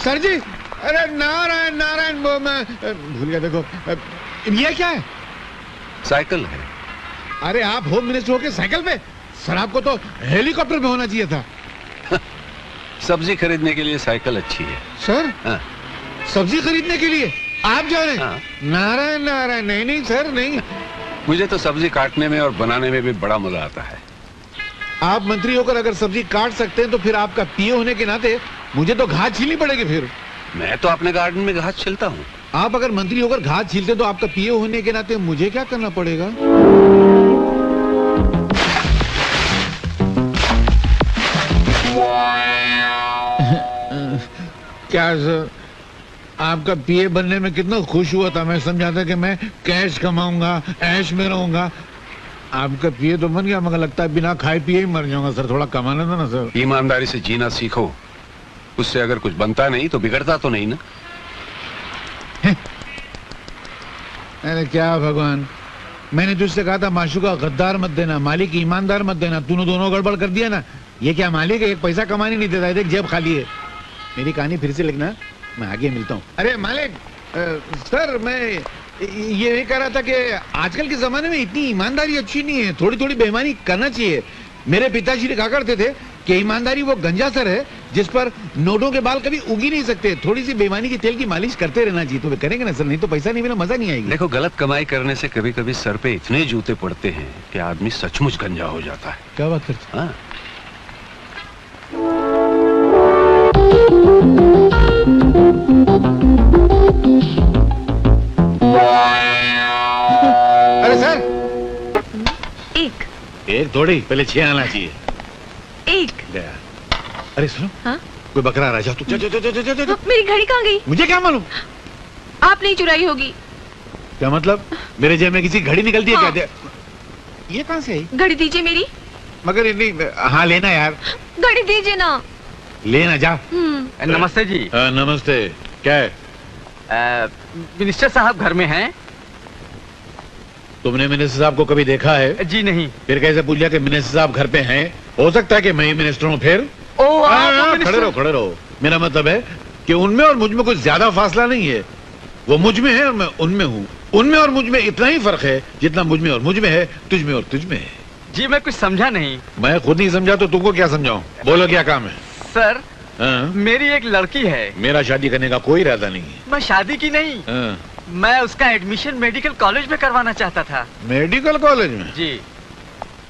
Sir जी, अरे नारायण नारायण, वो मैं भूल गया। देखो ये क्या है? साइकिल है। अरे आप होम मिनिस्टर होके साइकिल पे? सर आपको तो हेलीकॉप्टर में होना चाहिए था। सब्जी खरीदने के लिए साइकिल अच्छी है। सर हाँ। सब्जी खरीदने के लिए आप जा रहे हैं? हाँ। नारायण नारायण, नहीं नहीं सर नहीं। मुझे तो सब्जी काटने में और बनाने में भी बड़ा मजा आता है। आप मंत्री होकर अगर सब्जी काट सकते हैं तो फिर आपका पीए होने के नाते मुझे तो घास छीलनी पड़ेगी। फिर मैं तो अपने गार्डन में घास छिलता हूँ। आप अगर मंत्री होकर घास छीलते तो आपका पीए होने के नाते मुझे क्या करना पड़ेगा? क्या सर, आपका पीए बनने में कितना खुश हुआ था। मैं समझा था कि मैं कैश कमाऊंगा, ऐश में रहूंगा। आपका पीए तो बन गया, मगर लगता है बिना खाए पिए ही मर जाऊंगा। सर थोड़ा कमाना था ना सर। ईमानदारी से जीना सीखो, उससे अगर कुछ बनता नहीं तो बिगड़ता तो नहीं ना। अरे क्या भगवान, मैंने तुझसे कहा था माशूका गद्दार मत देना, मालिक ईमानदार मत देना। तूने दोनों गड़बड़ कर दिया ना। ये क्या मालिक है, एक पैसा कमाने नहीं देता है, देख जेब खाली है। मेरी कहानी फिर से लिखना, मैं आगे मिलता हूँ। अरे मालिक, सर मैं ये कह रहा था कि आजकल के जमाने में इतनी ईमानदारी अच्छी नहीं है, थोड़ी थोड़ी बेईमानी करना चाहिए। मेरे पिताजी ने कहा करते थे कि ईमानदारी वो गंजा सर है जिस पर नोटों के बाल कभी उग ही नहीं सकते। थोड़ी सी बेईमानी की तेल की मालिश करते रहना चाहिए। तो वे करेंगे ना सर, नहीं तो पैसा नहीं मिला मजा नहीं आएगी। देखो, गलत कमाई करने से कभी कभी सर पे इतने जूते पड़ते हैं कि आदमी सचमुच गंजा हो जाता है। क्या बात करते? हाँ। अरे सर, एक थोड़ी, पहले 6 आना चाहिए। एक। अरे सुनो, हाँ? कोई बकरा आ रहा है, जा। मेरी घड़ी कहाँ गई? मुझे क्या मालूम? आप नहीं चुराई होगी। क्या मतलब? मेरे जेब में किसी घड़ी निकलती है? हाँ। क्या ये कहाँ से आई? घड़ी दीजिए मेरी। मगर नहीं, हाँ लेना यार। घड़ी दीजिए ना। लेना जा। नमस्ते जी। नमस्ते। क्या है? मिनिस्टर साहब घर में हैं? तुमने मिनिस्टर साहब को कभी देखा है? जी नहीं। फिर कैसे पूछ लिया कि मिनिस्टर साहब घर पे हैं? हो सकता है कि मैं ही मिनिस्टर हूँ फिर। खड़े रहो। मेरा मतलब है कि उनमें और मुझ में कुछ ज्यादा फासला नहीं है। वो मुझ में है और मैं उनमें हूँ। उनमें और मुझ में इतना ही फर्क है जितना मुझ में और मुझ में है, तुझ में और तुझ में है। जी मैं कुछ समझा नहीं। मैं खुद नहीं समझा तो तुमको क्या समझाऊं? बोलो क्या काम है? सर, हाँ? मेरी एक लड़की है। मेरा शादी करने का कोई इरादा नहीं है। मैं शादी की नहीं। हाँ? मैं उसका एडमिशन मेडिकल कॉलेज में करवाना चाहता था। मेडिकल कॉलेज में? जी।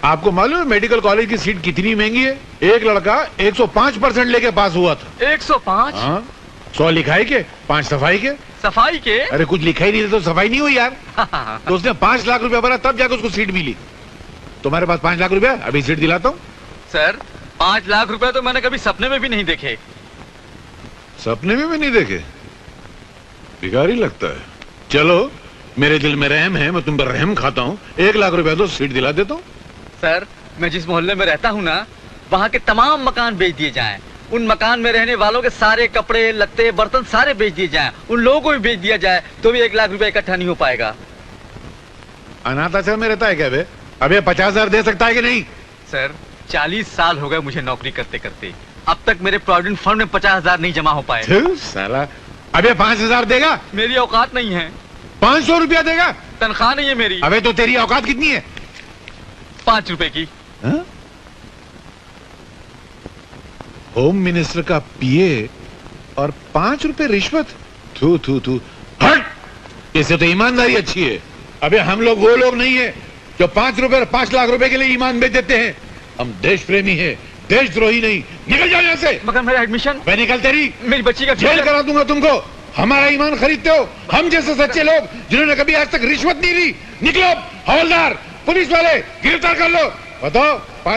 आपको मालूम है मेडिकल कॉलेज की सीट कितनी महंगी है? एक लड़का 105% लेके पास हुआ था। 105? हाँ? 100 लिखाई के, 5 सफाई के। सफाई के? अरे कुछ लिखा ही नहीं था तो सफाई नहीं हुई यार। तो उसने 5 लाख रुपया भरा तब जाकर उसको सीट मिली। तुम्हारे पास 5 लाख रुपया, अभी सीट दिलाता हूँ। सर, 5 लाख रुपए तो मैंने कभी सपने में भी नहीं देखे। सपने में भी नहीं देखे? भिखारी लगता है। चलो, मेरे दिल में रहम है, मैं तुम पर रहम खाता हूँ। 1 लाख रुपया तो सीट दिला देता हूँ। सर, मैं जिस मोहल्ले में रहता हूँ ना, वहाँ के तमाम मकान बेच दिए जाएं। उन मकान में रहने वालों के सारे कपड़े, लत्ते, बर्तन सारे बेच दिए जाएं। उन लोगों को भी बेच दिया जाए तो भी 1 लाख रुपया इकट्ठा नहीं हो पाएगा। अनाथ आश्रम में रहता है क्या बे? अबे 50,000 दे सकता है कि नहीं? सर, 40 साल हो गए मुझे नौकरी करते करते। अब तक मेरे प्रोविडेंट फंड में 50,000 नहीं जमा हो पाए। साला, अबे 5,000 देगा? मेरी औकात नहीं है। 500 रुपया देगा? तनख्वाह नहीं है मेरी। अबे तो तेरी औकात कितनी है? 5 रुपए की। हा? होम मिनिस्टर का पीए और 5 रुपए रिश्वत? थू थू थू, हट। इससे तो ईमानदारी अच्छी है। अबे हम लोग वो लोग नहीं है जो 5 रुपए और 5 लाख रुपए के लिए ईमान बेच देते हैं। हम देश प्रेमी है, देशद्रोही नहीं। निकल जाओ यहाँ से। मगर मेरा एडमिशन? मैं निकल, तेरी मेरी बच्ची का जेल करा दूंगा तुमको। हमारा ईमान खरीदते हो? हम जैसे सच्चे लोग जिन्होंने कभी आज तक रिश्वत नहीं ली। निकलो, हवलदार, पुलिस वाले गिरफ्तार कर लो। बताओ